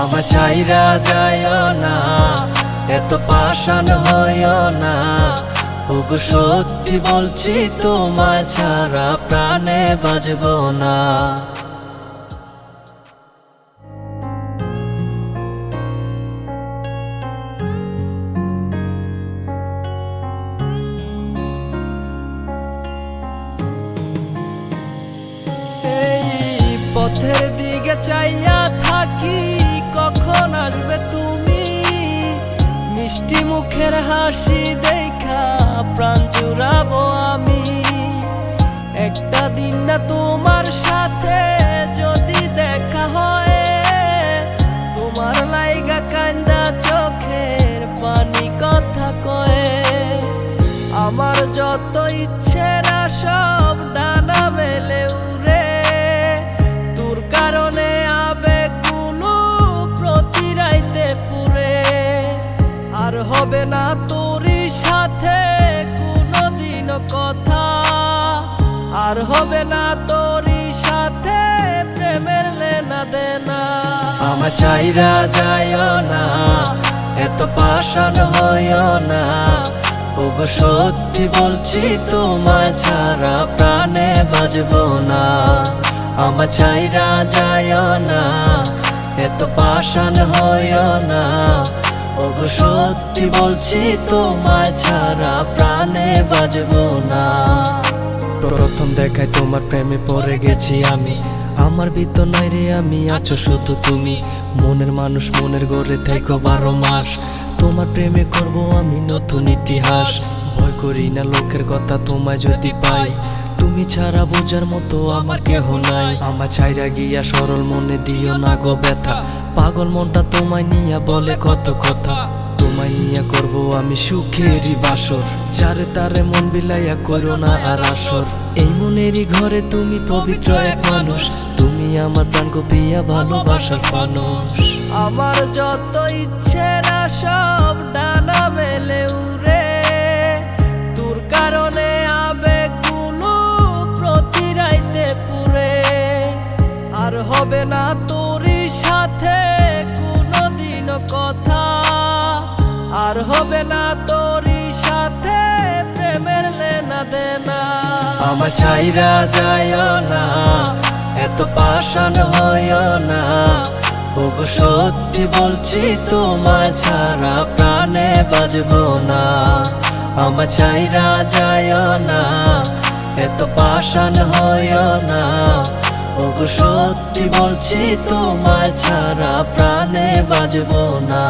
আমার চাইরা যাইও না, এত পাষাণ হইও না। ওগো সত্যি বলছি তোমায় ছাড়া প্রাণে বাঁচবো না। পথের দিকে চাইয়া থাকি, কখন আসবে তুমি? মিষ্টি মুখের হাসি দেখা প্রাণ জুড়াবো আমি। একটা দিন না তোমার সাথে যদি দেখা হয়, তোমার লাইগা কান্দা চোখের পানি কথা কয়ে। আমার যত ইচ্ছে না সব ডানা মেলে উড়ে, তোর কারণে আবেগ কোনো প্রতি রাইতে পুরে। আর হবে না তোরই সাথে কোনোদিনও কথা, আর হবে না তোরই সাথে প্রেমের লেনা দেনা। আমার চাইরা যাইও না, এত পাষাণ হইও না। ওগো সত্যি বলছি তোমায় ছাড়া প্রাণে বাঁচবো না। আমার চাইরা যাইও না, এত পাষাণ হইও না। ওগো সত্যি বলছি তোমায় ছাড়া প্রাণে বাঁচবো না। প্রথম দেখায় তোমার প্রেমে পড়ে গেছি আমি। আমার ভিতর নাই রে আমি, আছো শুধু তুমি। মনের মানুষ মনের গড়ে থেকো 12 মাস। তোমার প্রেমে করবো আমি নতুন ইতিহাস। ভয় করি না লোকের কথা তোমায় যদি পাই, তুমি ছাড়া বোঝার মতো আমার কেহ নাই। আমার ছাইরা গিয়া সরল মনে দিও না গো ব্যথা। পাগল মনটা তোমায় নিয়া বলে কত কথা। তোমায় নিয়া করবো আমি সুখেরই বাসর। যারে তারে মন বিলাইয়া করো না আর আসর। এই মনেরই ঘরে তুমি পবিত্র এক মানুষ। তুমি আমার প্রাণ গো প্রিয়া ভালোবাসার মানুষ। আমার যত ইচ্ছে না সব ডানা মেলে উড়ে, তোর কারণে আবেগ কোনো প্রতি রাইতে পুরে। আর হবে না তোরই সাথে কোনোদিনও কথা, আর হবে না তোরই সাথে প্রেমের লেনা দেনা। আমার চাইরা যাইও না, এত পাষাণ হইও না। ওগো সত্যি বলছি তোমায় ছাড়া প্রাণে বাঁচবো না। আমার চাইরা যাইও না, এত পাষাণ হইও না। ওগো সত্যি বলছি তোমায় ছাড়া প্রাণে বাঁচবো না।